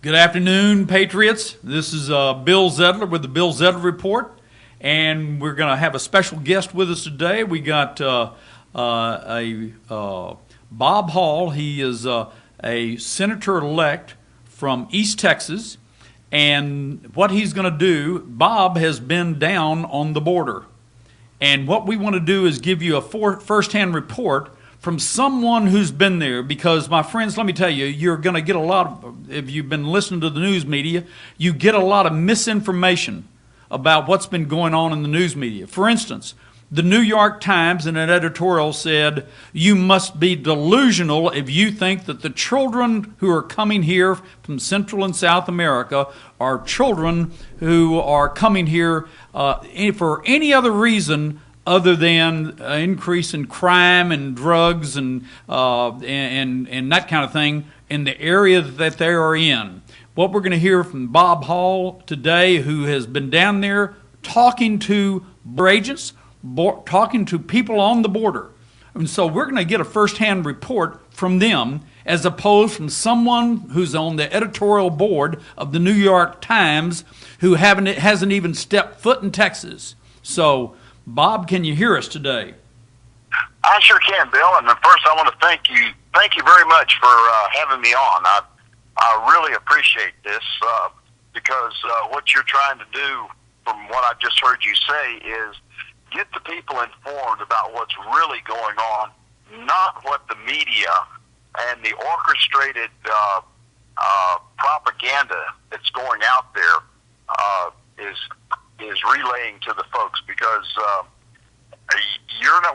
Good afternoon, Patriots. This is Bill Zedler with the Bill Zedler Report, and we're going to have a special guest with us today. We got Bob Hall. He is a senator-elect from East Texas, and what he's going to do, Bob has been down on the border, and what we want to do is give you a first-hand report from someone who's been there, because, my friends, let me tell you, you're going to get a lot of, if you've been listening to the news media, you get a lot of misinformation about what's been going on in the news media. For instance, the New York Times in an editorial said, you must be delusional if you think that the children who are coming here from Central and South America are children who are coming here for any other reason other than increase in crime and drugs and that kind of thing in the area that they are in. What we're going to hear from Bob Hall today, who has been down there talking to border agents, talking to people on the border. And so we're going to get a first-hand report from them as opposed from someone who's on the editorial board of the New York Times who hasn't even stepped foot in Texas. So, Bob, can you hear us today? I sure can, Bill. And first, I want to thank you very much for having me on. I really appreciate this because what you're trying to do, from what I've just heard you say, is get the people informed about what's really going on, not what the media and the orchestrated propaganda that's going out there is relaying to the folks, because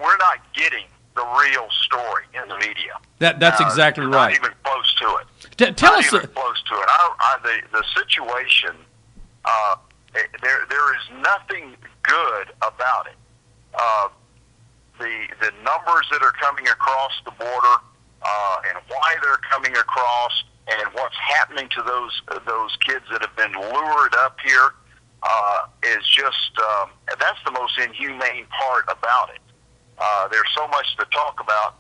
we're not getting the real story in the media. That's exactly right. Not even close to it. Tell us. Not even close to it. The situation. There is nothing good about it. The numbers that are coming across the border, and why they're coming across, and what's happening to those kids that have been lured up here, is just that's the most inhumane part about it. There's so much to talk about.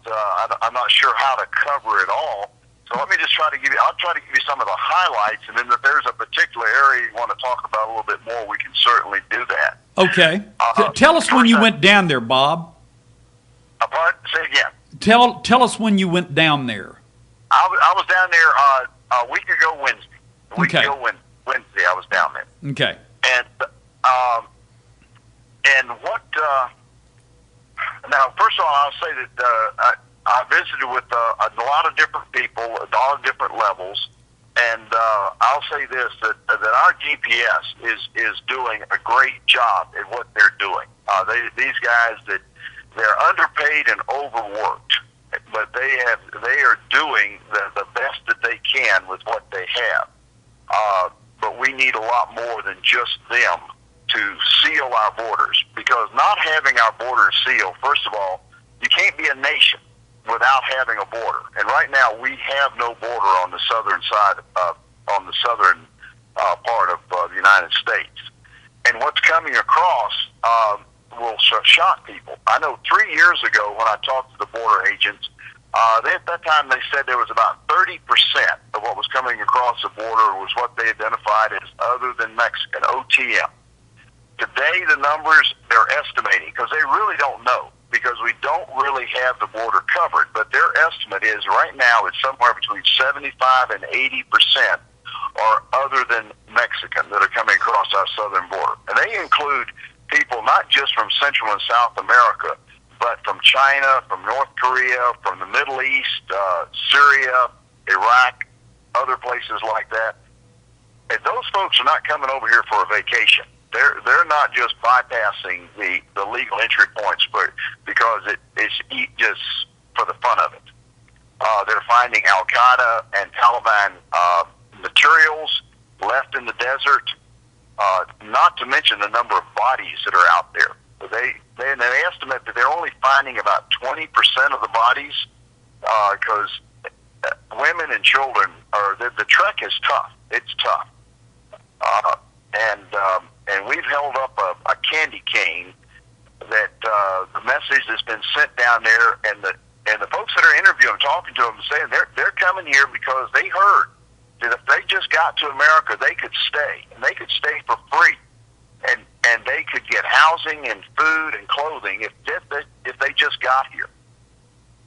I'm not sure how to cover it all. So let me just I'll try to give you some of the highlights, and then if there's a particular area you want to talk about a little bit more, we can certainly do that. Okay. Tell us when you went down there, Bob. Pardon? Say again. Tell us when you went down there. I was down there a week ago Wednesday. Wednesday I was down there. Okay. And what? Now, first of all, I'll say that I visited with a lot of different people at a lot of different levels, and I'll say this: that our GPS is doing a great job at what they're doing. These guys they're underpaid and overworked, but they are doing the best that they can with what they have. But we need a lot more than just them to seal our borders, because not having our borders sealed, first of all, you can't be a nation without having a border. And right now we have no border on the southern side, on the southern part of the United States. And what's coming across will shock people. I know 3 years ago when I talked to the border agents, at that time they said there was about 30% of what was coming across the border was what they identified as other than Mexican, OTM. Today the numbers they're estimating, because they really don't know, because we don't really have the border covered, but their estimate is right now it's somewhere between 75 and 80% are other than Mexican that are coming across our southern border. And they include people not just from Central and South America, but from China, from North Korea, from the Middle East, Syria, Iraq, other places like that. And those folks are not coming over here for a vacation. They're not just bypassing the legal entry points, but because it's just for the fun of it. They're finding Al Qaeda and Taliban materials left in the desert. Not to mention the number of bodies that are out there. They estimate that they're only finding about 20% of the bodies, because women and children the trek is tough. It's tough, and we've held up a candy cane that the message that's been sent down there, and the folks that are interviewing, talking to them, saying they're coming here because they heard that if they just got to America, they could stay, and they could stay for free, and they could get housing and food and clothing if they just got here.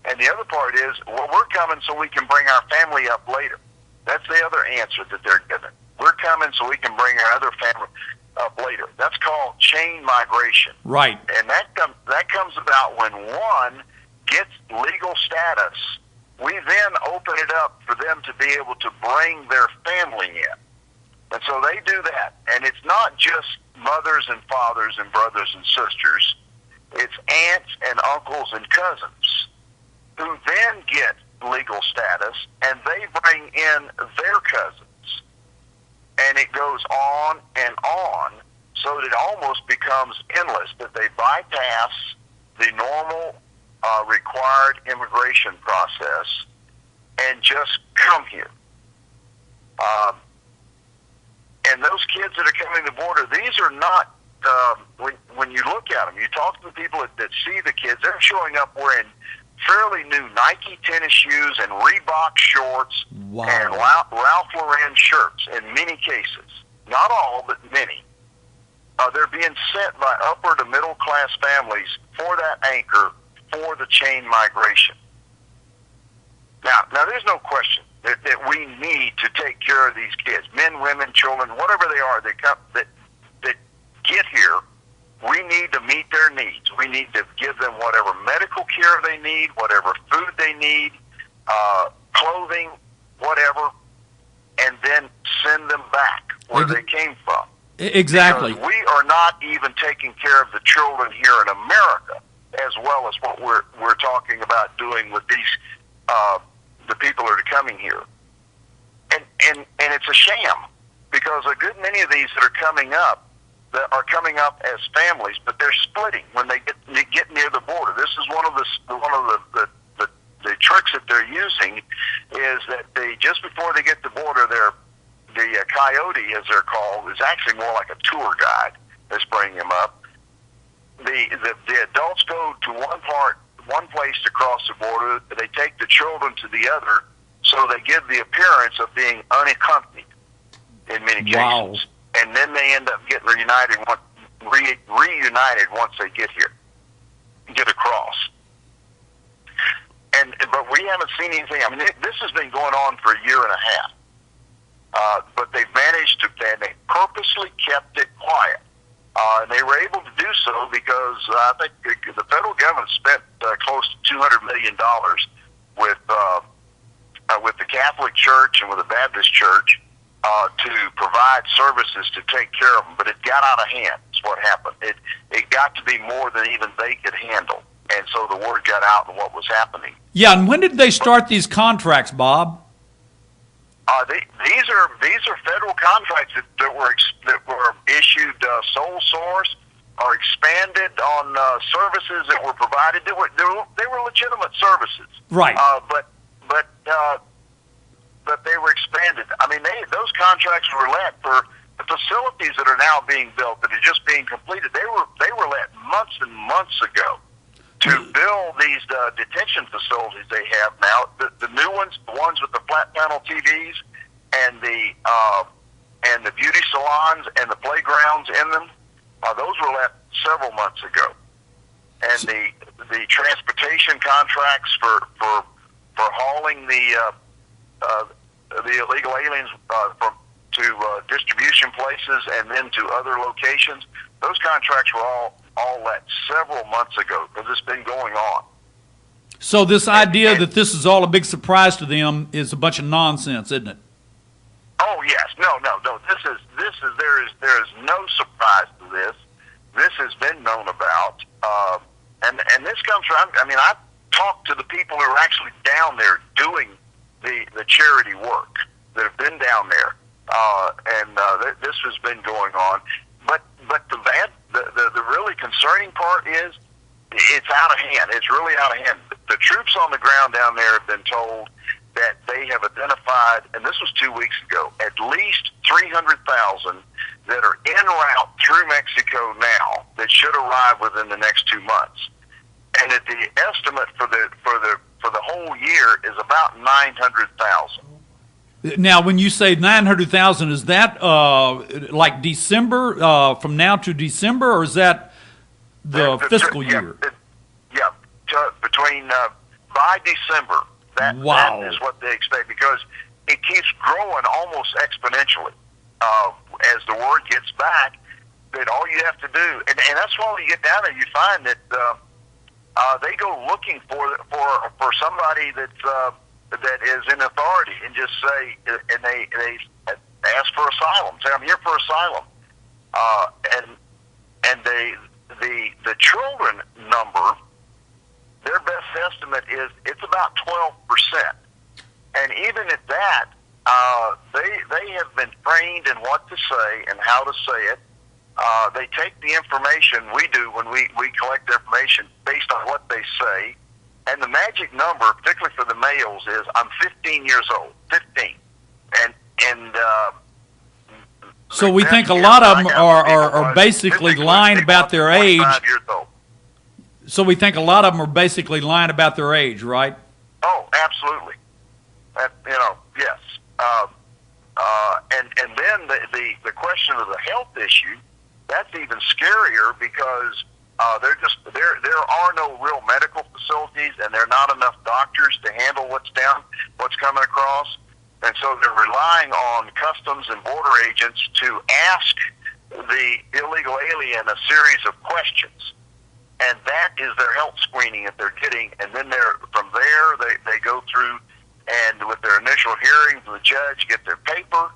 And the other part is, well, we're coming so we can bring our family up later. That's the other answer that they're given. We're coming so we can bring our other family up later. That's called chain migration. Right. And that comes about when one gets legal status. We then open it up for them to be able to bring their family in. And so they do that. And it's not just mothers and fathers and brothers and sisters. It's aunts and uncles and cousins who then get legal status, and they bring in their cousins. And it goes on and on, so that it almost becomes endless, that they bypass the normal required immigration process and just come here. And those kids that are coming to the border, these are not, when you look at them, you talk to the people that see the kids, they're showing up wearing fairly new Nike tennis shoes and Reebok shorts. Wow. And Ralph Lauren shirts in many cases. Not all, but many. They're being sent by upper to middle class families for that anchor for the chain migration. Now there's no question that we need to take care of these kids, men, women, children, whatever they are that get here. We need to meet their needs. We need to give them whatever medical care they need, whatever food they need, clothing, whatever, and then send them back where they came from. Exactly. Because we are not even taking care of the children here in America as well as what we're talking about doing with these the people that are coming here. And it's a sham, because a good many of these that are coming up as families, but they're splitting when they get near the border. This is one of the tricks that they're using, is that they, just before they get to the border, the coyote, as they're called, is actually more like a tour guide that's bringing them up. The adults go to one place to cross the border. They take the children to the other, so they give the appearance of being unaccompanied in many cases. Wow. And then they end up getting reunited once they get here, get across. But we haven't seen anything. I mean, this has been going on for a year and a half. But they've managed to, and they purposely kept it quiet. And they were able to do so because I think the federal government spent close to $200 million with the Catholic Church and with the Baptist Church to provide services to take care of them. But it got out of hand, is what happened. It got to be more than even they could handle. And so the word got out on what was happening. Yeah, and when did they start these contracts, Bob? These are federal contracts that were issued sole source or expanded on services that were provided. They were legitimate services, right? But they were expanded. I mean, those contracts were let for the facilities that are now being built, that are just being completed. They were let months and months ago to build these detention facilities they have now. The new ones, the ones with the flat panel TVs, and the beauty salons and the playgrounds in them, those were let several months ago. And the transportation contracts for hauling the illegal aliens to distribution places and then to other locations, those contracts were all let several months ago, because it's been going on. So this idea that this is all a big surprise to them is a bunch of nonsense, isn't it? Oh yes, no. There is no surprise to this. This has been known about, and this comes from. I mean, I've talked to the people who are actually down there doing the charity work, that have been down there, and this has been going on. But the really concerning part is it's out of hand. It's really out of hand. The troops on the ground down there have been told that they have identified, and this was 2 weeks ago, at least 300,000 that are en route through Mexico now that should arrive within the next 2 months, and that the estimate for the whole year is about 900,000. Now, when you say 900,000, is that like December, from now to December, or is that the fiscal year? Yeah, between by December. That is what they expect, because it keeps growing almost exponentially. As the word gets back, that all you have to do, and that's why when you get down there, you find that they go looking for somebody that is in authority, and just say, and they ask for asylum. Say, I'm here for asylum, and the children number, their best estimate is it's about 12%, and even at that, they have been trained in what to say and how to say it. They take the information we do when we collect the information based on what they say. And the magic number, particularly for the males, is I'm 15 years old. 15. And so we think a lot of them are basically lying about their age. So we think a lot of them are basically lying about their age, right? Oh, absolutely. Yes. And then the question of the health issue, that's even scarier, because there are no real medical facilities, and there are not enough doctors to handle what's coming across, and so they're relying on customs and border agents to ask the illegal alien a series of questions, and that is their health screening that they're getting, and then from there they go through, and with their initial hearing, the judge get their paper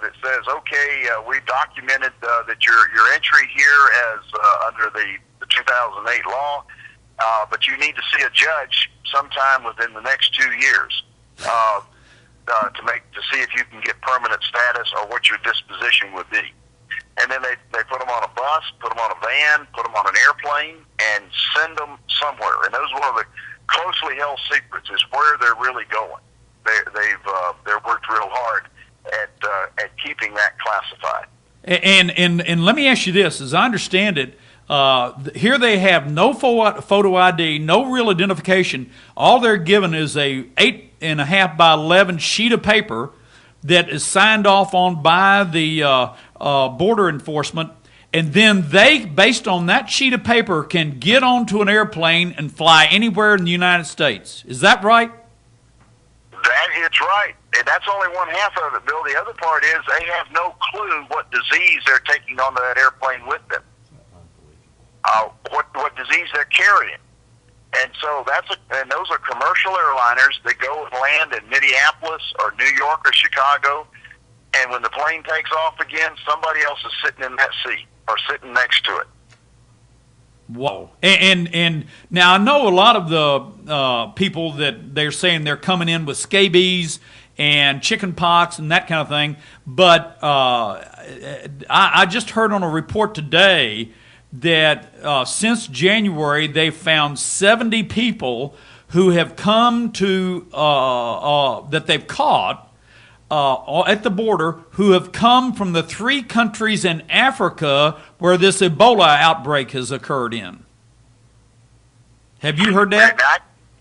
that says, okay, we documented that your entry here as under the 2008 law, but you need to see a judge sometime within the next 2 years to see if you can get permanent status or what your disposition would be. And then they put them on a bus, put them on a van, put them on an airplane, and send them somewhere. And those were the closely held secrets, is where they're really going. They've worked real hard at keeping that classified. And let me ask you this: as I understand it, here they have no photo ID, no real identification. All they're given is a 8.5 by 11 sheet of paper that is signed off on by the border enforcement, and then they, based on that sheet of paper, can get onto an airplane and fly anywhere in the United States. Is that right? It's right. And that's only one half of it, Bill. The other part is they have no clue what disease they're taking onto that airplane with them, what disease they're carrying. And so and those are commercial airliners that go and land in Minneapolis or New York or Chicago, and when the plane takes off again, somebody else is sitting in that seat or sitting next to it. Whoa. And now I know a lot of the people that they're saying they're coming in with scabies and chicken pox and that kind of thing, but I just heard on a report today that since January they've found 70 people who have come to that they've caught at the border, who have come from the 3 countries in Africa where this Ebola outbreak has occurred in. Have you heard that?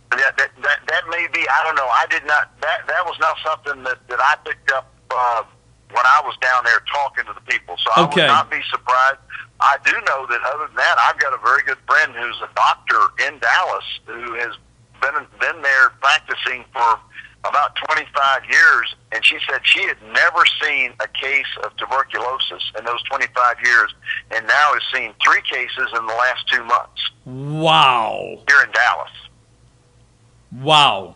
That may be. I don't know. I did not. That was not something that I picked up when I was down there talking to the people. So I would not be surprised. I do know that other than that, I've got a very good friend who's a doctor in Dallas who has been there practicing for about 25 years, and she said she had never seen a case of tuberculosis in those 25 years, and now has seen 3 cases in the last 2 months. Wow. Here in Dallas. Wow.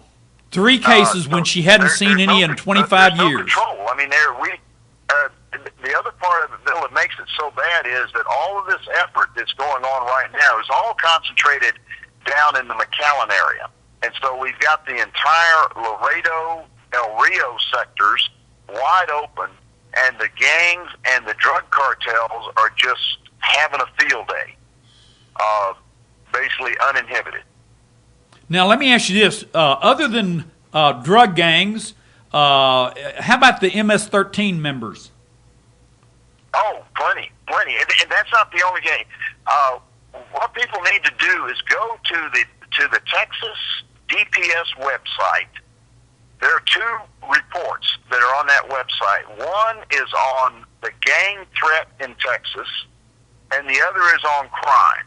3 cases when she hadn't seen any in 25 years. No control. I mean, the other part of it, Bill, that makes it so bad is that all of this effort that's going on right now is all concentrated down in the McAllen area. And so we've got the entire Laredo, El Rio sectors wide open, and the gangs and the drug cartels are just having a field day, basically uninhibited. Now, let me ask you this. Other than drug gangs, how about the MS-13 members? Oh, plenty. And that's not the only gang. What people need to do is go to the Texas DPS website There are two reports that are on that website. One is on the gang threat in Texas, and the other is on crime.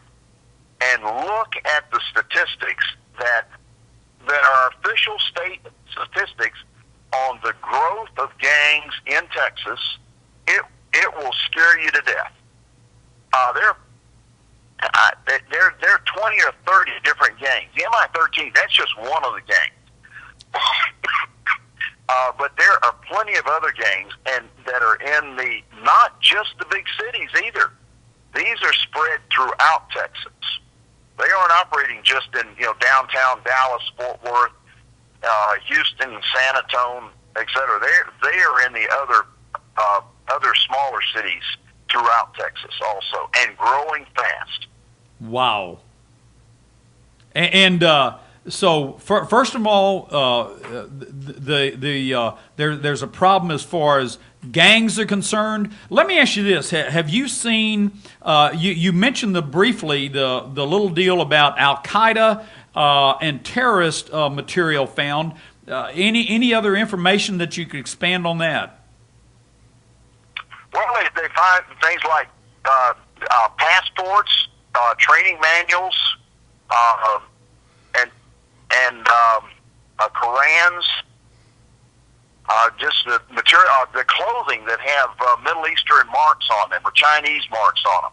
And look at the statistics that are official state statistics on the growth of gangs in Texas. It will scare you to death. There are 20 or 30 different gangs. The MI-13, that's just one of the gangs. But there are plenty of other gangs and that are in not just the big cities either. These are spread throughout Texas. They aren't operating just in downtown Dallas, Fort Worth, Houston, San Antonio, etc. They are in the other smaller cities throughout Texas also, and growing fast. Wow. And so first of all, there's a problem as far as gangs are concerned. Let me ask you this: have you seen? You mentioned briefly the little deal about Al Qaeda and terrorist material found. Any other information that you could expand on that? Well, they find things like passports, training manuals, and Korans, just the material, the clothing that have Middle Eastern marks on them or Chinese marks on them.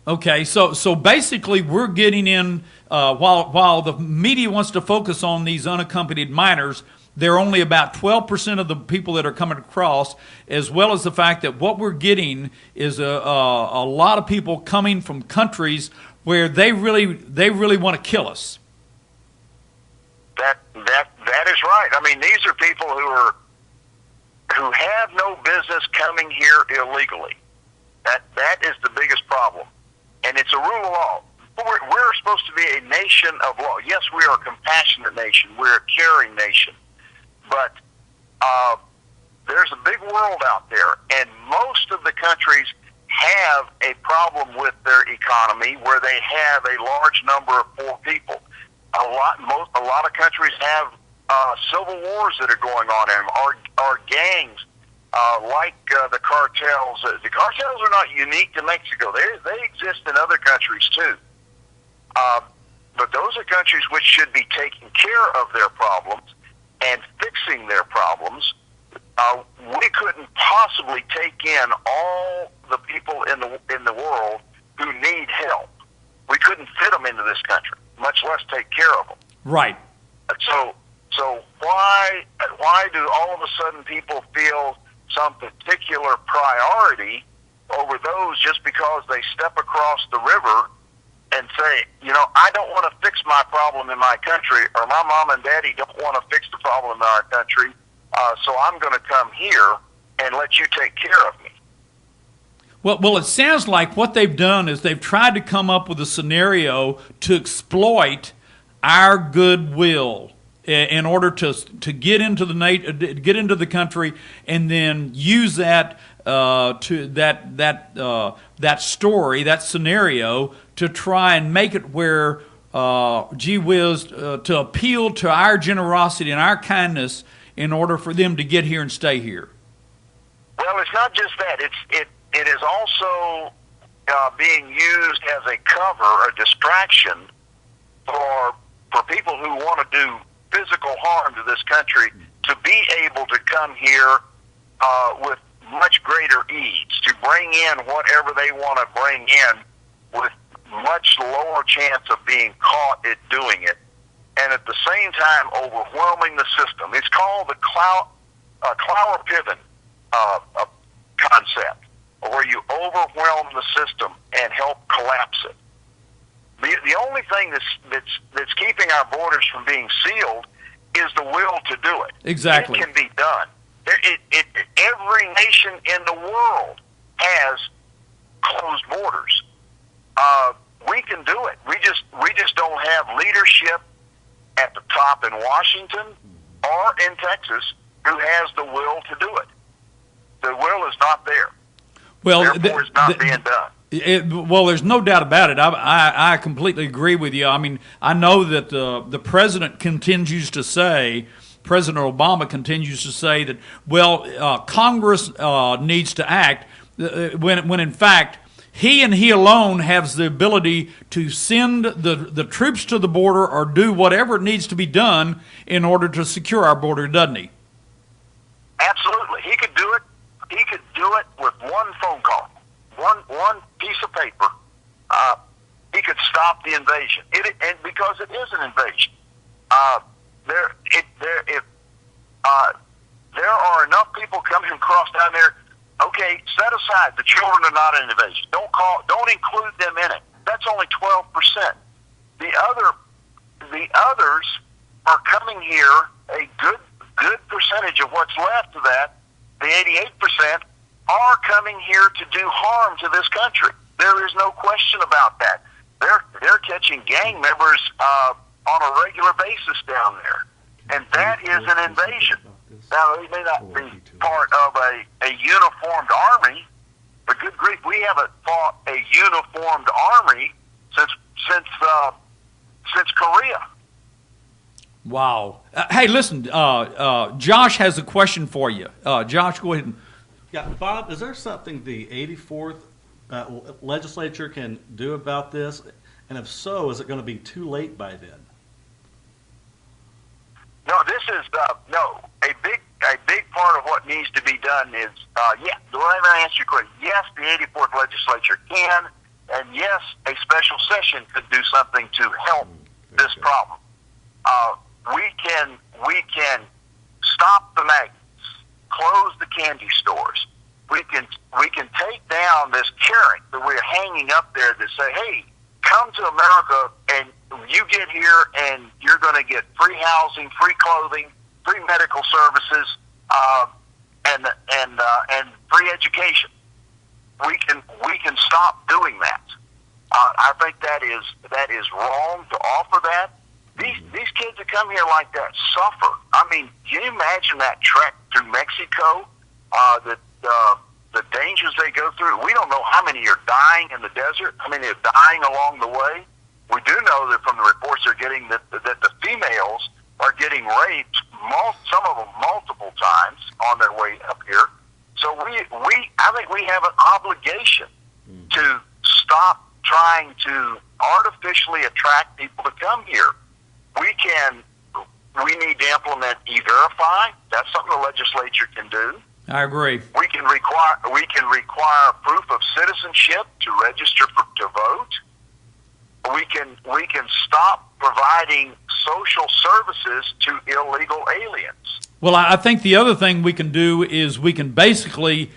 Okay, so basically we're getting in, while the media wants to focus on these unaccompanied minors, they're only about 12% of the people that are coming across, as well as the fact that what we're getting is a lot of people coming from countries where they really want to kill us. That is right. I mean, these are people who have no business coming here illegally. That is the biggest problem, and it's a rule of law. We're supposed to be a nation of law. Yes, we are a compassionate nation. We're a caring nation. But there's a big world out there, and most of the countries have a problem with their economy where they have a large number of poor people. A lot of countries have civil wars that are going on in them, or gangs like the cartels. The cartels are not unique to Mexico. They exist in other countries too. But those are countries which should be taking care of their problems and fixing their problems. We couldn't possibly take in all the people in the world who need help. We couldn't fit them into this country, much less take care of them. Right. So why do all of a sudden people feel some particular priority over those just because they step across the river and say, I don't want to fix my problem in my country, or my mom and daddy don't want to fix the problem in our country, so I'm going to come here and let you take care of me. Well, it sounds like what they've done is they've tried to come up with a scenario to exploit our goodwill in order to get into the country, and then use that that story, that scenario, to try and make it where, gee whiz, to appeal to our generosity and our kindness in order for them to get here and stay here. Well, it's not just that. It is also being used as a cover, a distraction for people who want to do physical harm to this country to be able to come here with much greater ease, to bring in whatever they want to bring in with much lower chance of being caught at doing it, and at the same time overwhelming the system. It's called the Clower-Piven concept, where you overwhelm the system and help collapse it. The only thing that's keeping our borders from being sealed is the will to do it. Exactly. It can be done. Every nation in the world has closed borders. We can do it. We just don't have leadership at the top in Washington or in Texas who has the will to do it. The will is not there. Well, therefore, it's not being done. Well, there's no doubt about it. I completely agree with you. I mean, I know that the president continues to say President Obama continues to say that, well, Congress needs to act, when in fact he and he alone has the ability to send the troops to the border or do whatever needs to be done in order to secure our border, doesn't he? Absolutely. He could do it. He could do it with one phone call, one piece of paper. He could stop the invasion. And because it is an invasion. There are enough people coming across down there. Okay, set aside the children are not an invasion. Don't include them in it. That's only 12%. The others are coming here. A good percentage of what's left of that, the 88%, are coming here to do harm to this country. There is no question about that. They're catching gang members on a regular basis down there, and that is an invasion. Now, they may not be part of a uniformed army, but good grief, we haven't fought a uniformed army since Korea. Wow. Hey, listen, Josh has a question for you. Josh, go ahead. Yeah, Bob, is there something the 84th legislature can do about this? And if so, is it going to be too late by then? No, this is a big part of what needs to be done is let me answer your question. Yes, the 84th legislature can, and yes, a special session could do something to help this problem. We can stop the magnets, close the candy stores. We can take down this carrot that we're hanging up there that say, hey, come to America and you get here and you're going to get free housing, free clothing, free medical services, and free education. We can stop doing that. I think that is wrong to offer that. These kids that come here like that suffer. I mean, can you imagine that trek through Mexico? The dangers they go through. We don't know how many are dying in the desert, how many are dying along the way. We do know that from the reports they're getting that the females are getting raped, some of them multiple times on their way up here. So I think we have an obligation to stop trying to artificially attract people to come here. We need to implement E-Verify. That's something the legislature can do. I agree. We can require proof of citizenship to register to vote. We can stop providing social services to illegal aliens. Well, I think the other thing we can do is we can basically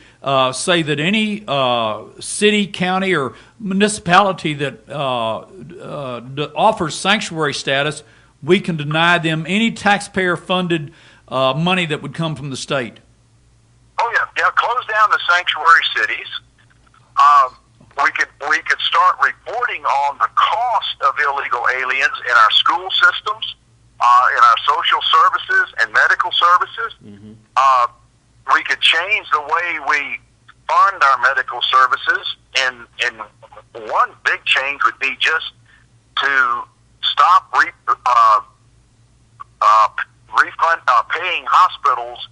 say that any city, county, or municipality that offers sanctuary status, we can deny them any taxpayer-funded money that would come from the state. Oh yeah, close down the sanctuary cities. We could start reporting on the cost of illegal aliens in our school systems, in our social services and medical services. Mm-hmm. We could change the way we fund our medical services, and one big change would be just to stop paying hospitals.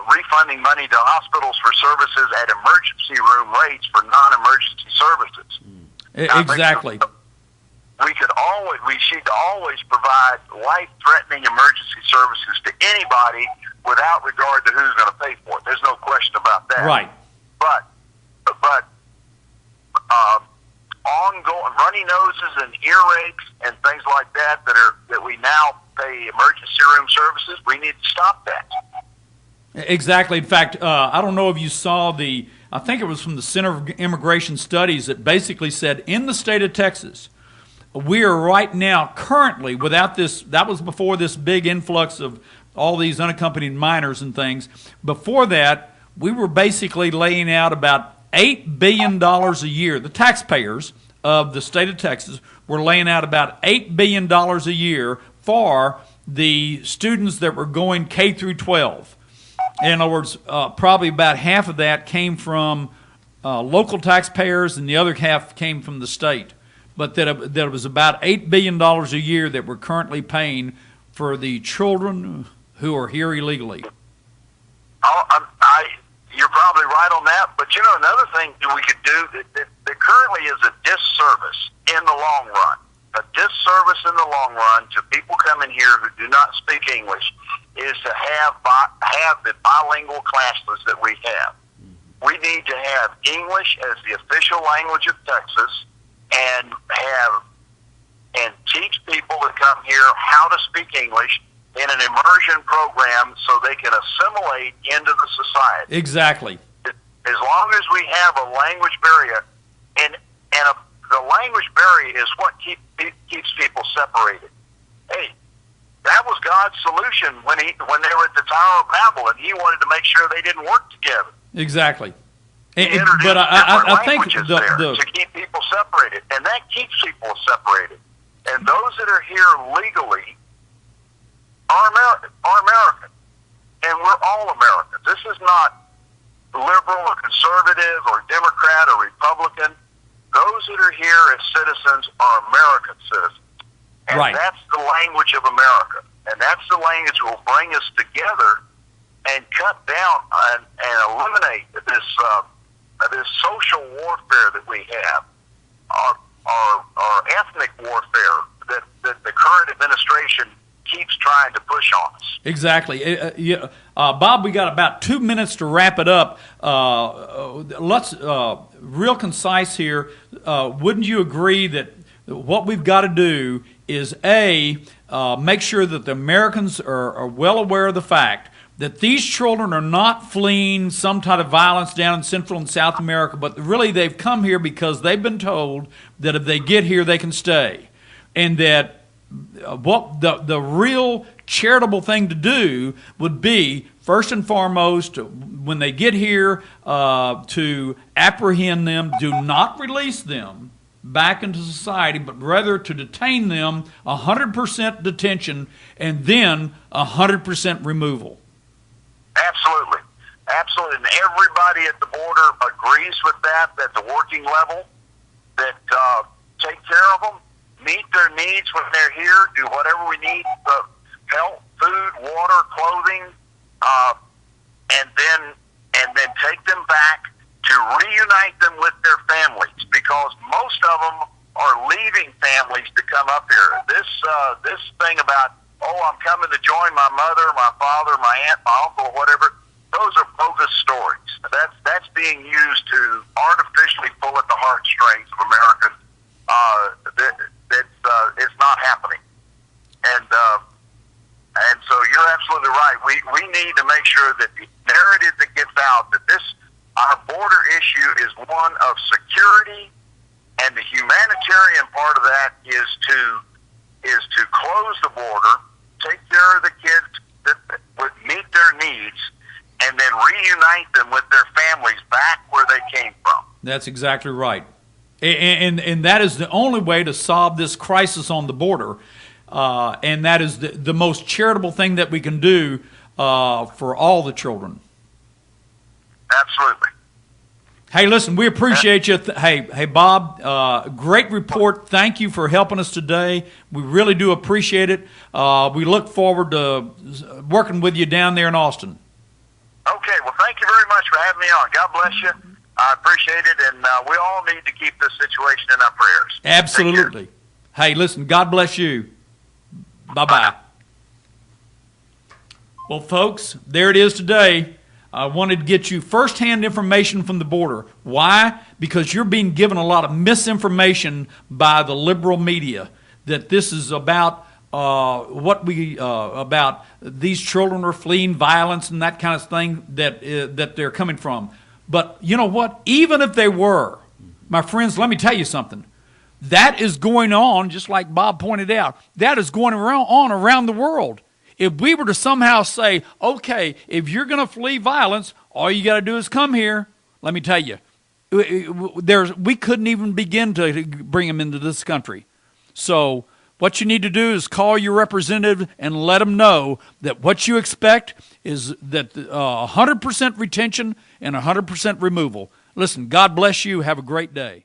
Refunding money to hospitals for services at emergency room rates for non-emergency services. Exactly. We should always provide life-threatening emergency services to anybody without regard to who's going to pay for it. There's no question about that. Right. But ongoing runny noses and earaches and things like that we now pay emergency room services, we need to stop that. Exactly. In fact, I don't know if you saw I think it was from the Center for Immigration Studies that basically said in the state of Texas, we are right now currently without this, that was before this big influx of all these unaccompanied minors and things. Before that, we were basically laying out about $8 billion a year. The taxpayers of the state of Texas were laying out about $8 billion a year for the students that were going K through 12. In other words, probably about half of that came from local taxpayers and the other half came from the state. But that it was about $8 billion a year that we're currently paying for the children who are here illegally? You're probably right on that, but another thing that we could do that currently is a disservice in the long run. A disservice in the long run to people coming here who do not speak English is to have the bilingual classes that we have. We need to have English as the official language of Texas and teach people that come here how to speak English in an immersion program so they can assimilate into the society. Exactly. As long as we have a language barrier, the language barrier is what keeps people separated. Hey, that was God's solution when they were at the Tower of Babel, and He wanted to make sure they didn't work together. Exactly. But I think to keep people separated, and that keeps people separated. And those that are here legally are American, and we're all Americans. This is not liberal or conservative or Democrat or Republican. Those that are here as citizens are American citizens, and that's the language of America, and that's the language that will bring us together and cut down and eliminate this social warfare that we have, our ethnic warfare that the current administration keeps trying to push on us. Exactly. Bob, we got about 2 minutes to wrap it up. Let's real concise here. Wouldn't you agree that what we've got to do is make sure that the Americans are well aware of the fact that these children are not fleeing some type of violence down in Central and South America, but really they've come here because they've been told that if they get here, they can stay. And that what the real charitable thing to do would be, first and foremost, when they get here, to apprehend them, do not release them back into society, but rather to detain them, 100% detention, and then 100% removal. Absolutely. Absolutely. And everybody at the border agrees with that at the working level, that take care of them, meet their needs when they're here, do whatever we need, help, food, water, clothing, and then take them back to reunite them with their families, because most of them are leaving families to come up here. This thing about, I'm coming to join my mother, my father, my aunt, my uncle, whatever, those are bogus stories. That's being used to artificially pull at the heartstrings of Americans. It's not happening. And so you're absolutely right. We need to make sure that the narrative that gets out, that our border issue is one of security, and the humanitarian part of that is to close the border, take care of the kids that would meet their needs, and then reunite them with their families back where they came from. That's exactly right. And that is the only way to solve this crisis on the border. And that is the most charitable thing that we can do for all the children. Absolutely. Hey, listen, we appreciate you. Hey, Bob, great report. Thank you for helping us today. We really do appreciate it. We look forward to working with you down there in Austin. Okay, well, thank you very much for having me on. God bless you. I appreciate it, and we all need to keep this situation in our prayers. Absolutely. Hey, listen, God bless you. Bye-bye. Well, folks, there it is today. I wanted to get you firsthand information from the border. Why? Because you're being given a lot of misinformation by the liberal media, that this is about about these children are fleeing violence and that kind of thing that they're coming from. But you know what? Even if they were, my friends, let me tell you something. That is going on, just like Bob pointed out. That is going on around the world. If we were to somehow say, okay, if you're going to flee violence, all you got to do is come here, let me tell you, we couldn't even begin to bring them into this country. So what you need to do is call your representative and let them know that what you expect is that 100% retention and 100% removal. Listen, God bless you. Have a great day.